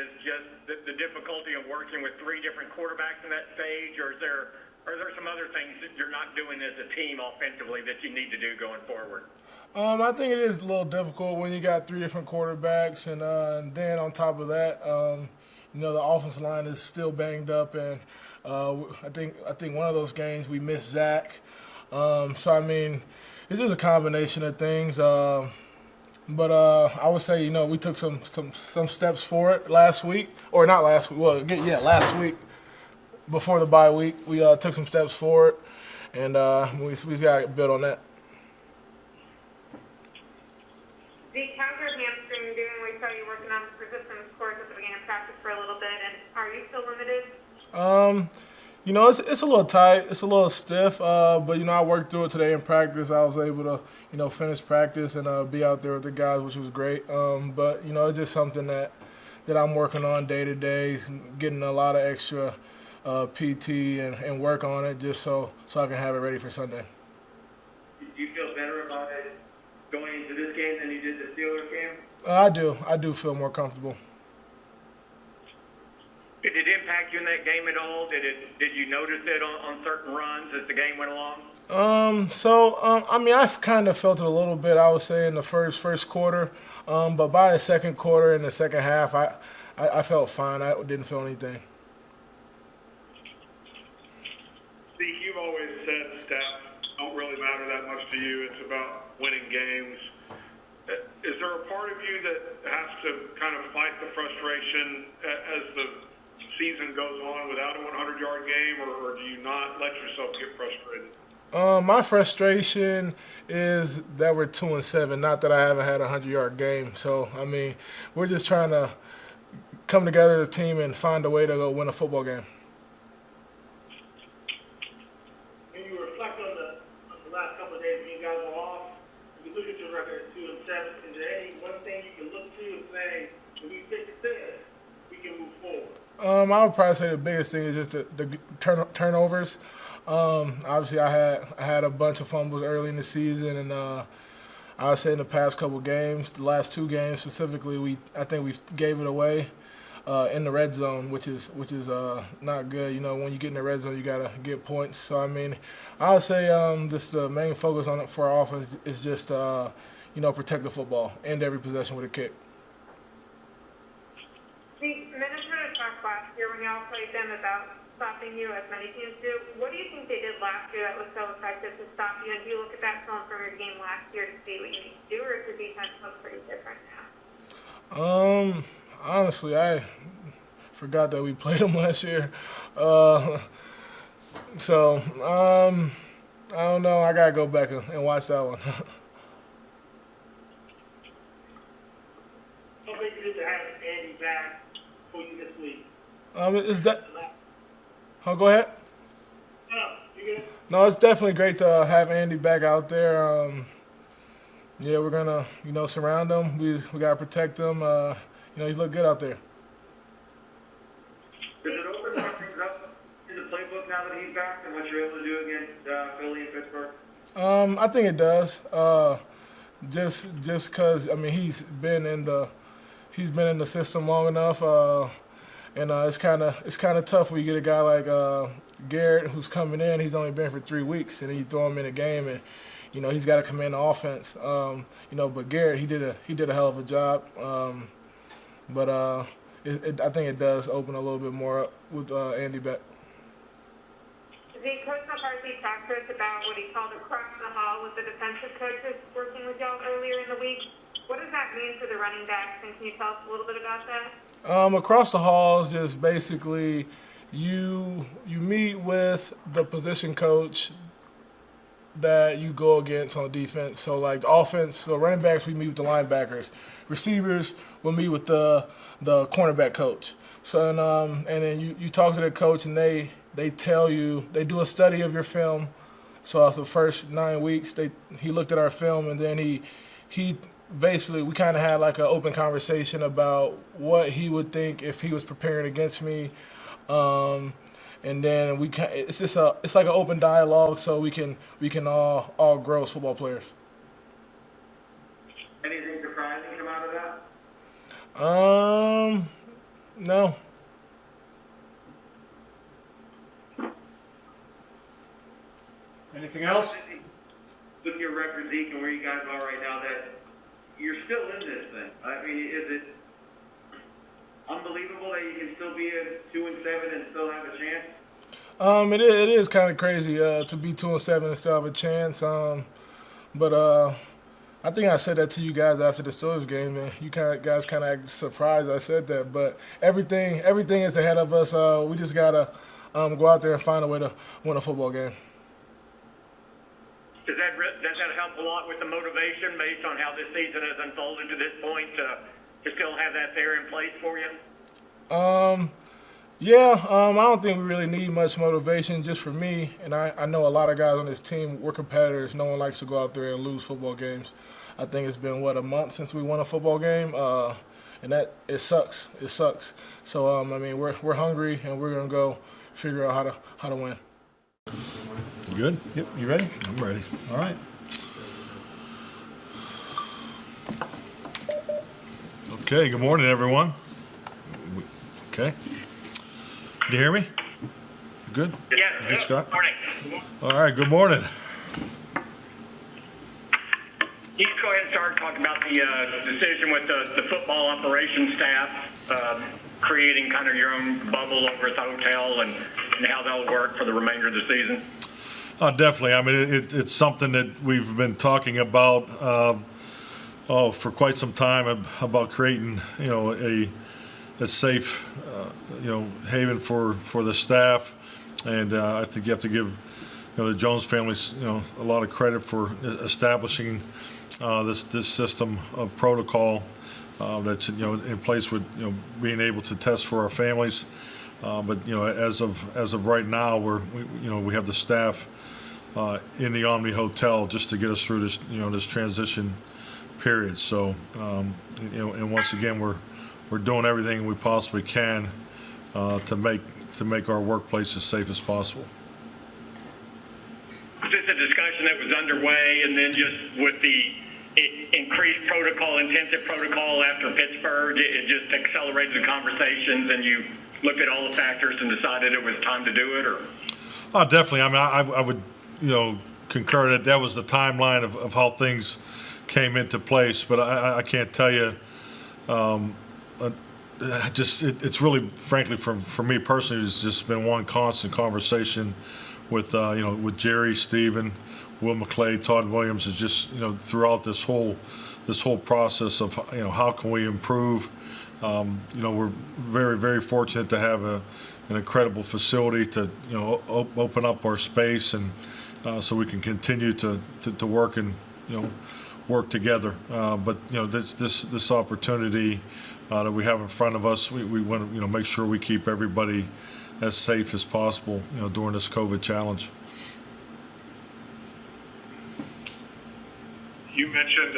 is just the difficulty of working with three different quarterbacks in that stage, or are there some other things that you're not doing as a team offensively that you need to do going forward? I think it is a little difficult when you got three different quarterbacks, and then on top of that, the offensive line is still banged up, and I think one of those games we missed Zach. So I mean, it's just a combination of things. But I would say we took some steps forward last week, or not last week. Well, yeah, last week before the bye week, we took some steps forward, and we got to build on that. Zeke, how's your hamstring doing? We saw you working on resistance course at the beginning of practice for a little bit, and are you still limited? It's a little tight, it's a little stiff, but I worked through it today in practice. I was able to finish practice and be out there with the guys, which was great. But it's just something that I'm working on day to day, getting a lot of extra PT and work on it just so I can have it ready for Sunday. Do you feel better about it going into this game than you did the Steelers game? I do feel more comfortable. Did it impact you in that game at all? Did you notice it on certain runs as the game went along? I kind of felt it a little bit, I would say, in the first quarter. But by the second quarter and the second half, I felt fine. I didn't feel anything. Zeke, you've always said stats don't really matter that much to you. It's about winning games. Is there a part of you that has to kind of fight the frustration as the season goes on without a 100-yard game, or do you not let yourself get frustrated? My frustration is that we're 2-7, not that I haven't had a 100-yard game. So, we're just trying to come together as a team and find a way to go win a football game. When you reflect on the last couple of days when you guys were off, you look at your record at 2-7, is there any one thing you can look to and say, when we fix this, we can move forward? I would probably say the biggest thing is just the turnovers. Obviously, I had a bunch of fumbles early in the season, and I would say in the past couple of games, the last two games specifically, I think we gave it away in the red zone, which is not good. When you get in the red zone, you gotta get points. So I would say just the main focus on it for our offense is just protect the football, end every possession with a kick. Minnesota talked last year when y'all played them about stopping you, as many teams do. What do you think they did last year that was so effective to stop you? And do you look at that film from your game last year to see what you need to do, or does the defense look pretty different now? Honestly, I forgot that we played them last year. So I don't know. I gotta go back and watch that one. How big is it to have Andy back for you this week? Is that? Oh, go ahead. No, you good? No, it's definitely great to have Andy back out there. Yeah, we're gonna surround him. We gotta protect him. He's look good out there. Does it open something up in the playbook now that he's back and what you're able to do against Philly and Pittsburgh? I think it does. Just because he's been in the system long enough, and it's kind of tough when you get a guy like Garrett who's coming in. He's only been for 3 weeks, and then you throw him in a game, and he's got to command the offense. But Garrett he did a hell of a job. But I think it does open a little bit more up with Andy back. Zeke, Coach McCarthy talked to us about what he called across the hall with the defensive coaches working with y'all earlier in the week. What does that mean for the running backs, and can you tell us a little bit about that? Across the hall is just basically you meet with the position coach that you go against on defense. So like offense, so running backs, we meet with the linebackers. Receivers, we'll meet with the cornerback coach. So and then you talk to the coach, and they tell you, they do a study of your film. So after the first 9 weeks, he looked at our film, and then he basically, we kind of had like an open conversation about what he would think if he was preparing against me. And then it's like an open dialogue, so we can all grow as football players. Anything surprising come out of that? No. Anything else? Look at your record, Zeke, and where you guys are right now, that you're still in this thing. I mean, is it unbelievable that you can still be at 2-7 and still have a chance? It is kind of crazy to be 2-7 and still have a chance. But I think I said that to you guys after the Steelers game, and you guys kind of act surprised I said that. But everything is ahead of us. We just gotta go out there and find a way to win a football game. Does that help a lot with the motivation based on how this season has unfolded to this point to still have that there in place for you? Yeah, I don't think we really need much motivation. Just for me, and I know a lot of guys on this team, we're competitors. No one likes to go out there and lose football games. I think it's been, a month since we won a football game, and it sucks. It sucks. So, I mean, we're hungry, and we're going to go figure out how to win. You good? Yep. You ready? I'm ready. All right. Okay, good morning, everyone. Okay. Can you hear me? You good? Yeah. Good, Scott? Morning. All right, good morning. You can go ahead and start talking about the decision with the football operations staff creating kind of your own bubble over at the hotel and how that'll work for the remainder of the season. Definitely. I mean, it's something that we've been talking about for quite some time about creating, a safe, haven for the staff, and I think you have to give, the Jones families, a lot of credit for establishing this system of protocol that's in place with being able to test for our families. But as of right now, we have the staff in the Omni Hotel just to get us through this this transition period. So and once again we're doing everything we possibly can to make our workplace as safe as possible. Was this a discussion that was underway, and then just with the increased intensive protocol after Pittsburgh, it just accelerated the conversations, and you looked at all the factors and decided it was time to do it, or? Definitely. I mean, I would, concur that was the timeline of how things came into place. But I can't tell you. It's really, frankly, for me personally, it's just been one constant conversation with with Jerry, Stephen, Will McClay, Todd Williams. Is just throughout this whole process of how can we improve. We're very, very fortunate to have an incredible facility to open up our space and so we can continue to work and work together. But this opportunity that we have in front of us, we want to make sure we keep everybody as safe as possible during this COVID challenge. You mentioned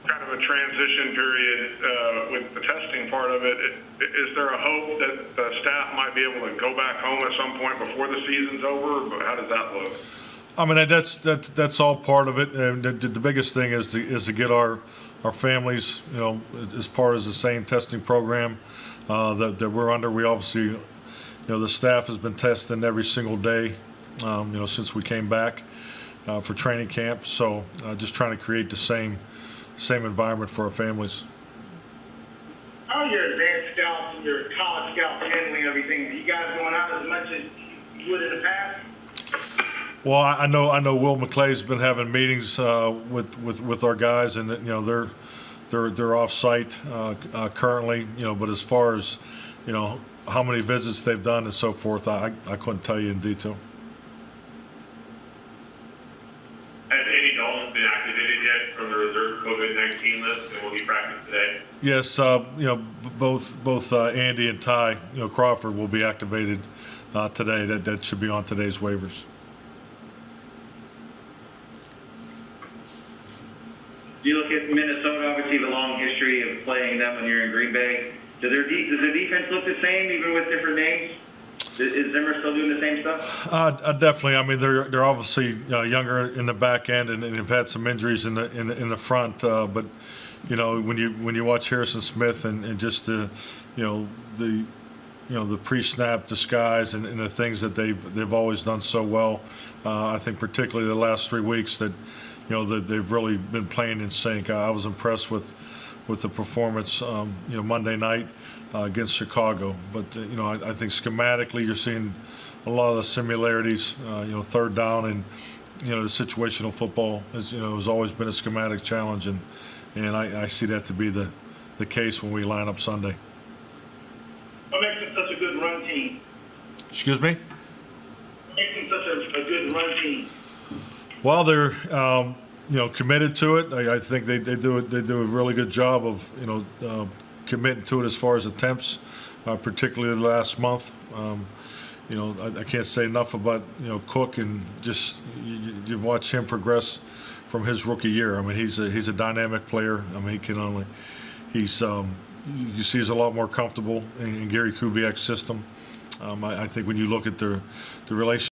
kind of a transition period with the testing part of it. Is there a hope that the staff might be able to go back home at some point before the season's over? But how does that look? I mean, that's all part of it. And the biggest thing is to get our families, as part of the same testing program that we're under. We obviously, the staff has been testing every single day, since we came back for training camp. So just trying to create the same environment for our families. How are your advanced scouts and your college scouts handling everything? Are you guys going out as much as you would in the past? Well, I know Will McClay's been having meetings with our guys, and they're off site currently. But as far as how many visits they've done and so forth, I couldn't tell you in detail. Has Andy Dalton been activated yet from the reserve COVID-19 list, and will he practice today? Yes, both Andy and Ty, Crawford will be activated today. That should be on today's waivers. You look at Minnesota, obviously the long history of playing them when you're in Green Bay. Does the defense look the same, even with different names? Is Zimmer still doing the same stuff? Definitely. I mean, they're obviously younger in the back end, and have had some injuries in the front. But when you watch Harrison Smith and just the the pre-snap disguise and the things that they've always done so well. I think particularly the last 3 weeks that that they've really been playing in sync. I was impressed with the performance Monday night against Chicago. But I think schematically you're seeing a lot of the similarities. Third down and the situational football has always been a schematic challenge, and I see that to be the case when we line up Sunday. What makes them such a good run team? Excuse me? What makes them such a good run team? Well, they're committed to it. I think they do a really good job of committing to it as far as attempts, particularly the last month. I can't say enough about Cook, and just you watch him progress from his rookie year. I mean, he's a dynamic player. I mean, you see he's a lot more comfortable in Gary Kubiak's system. I think when you look at the relationship.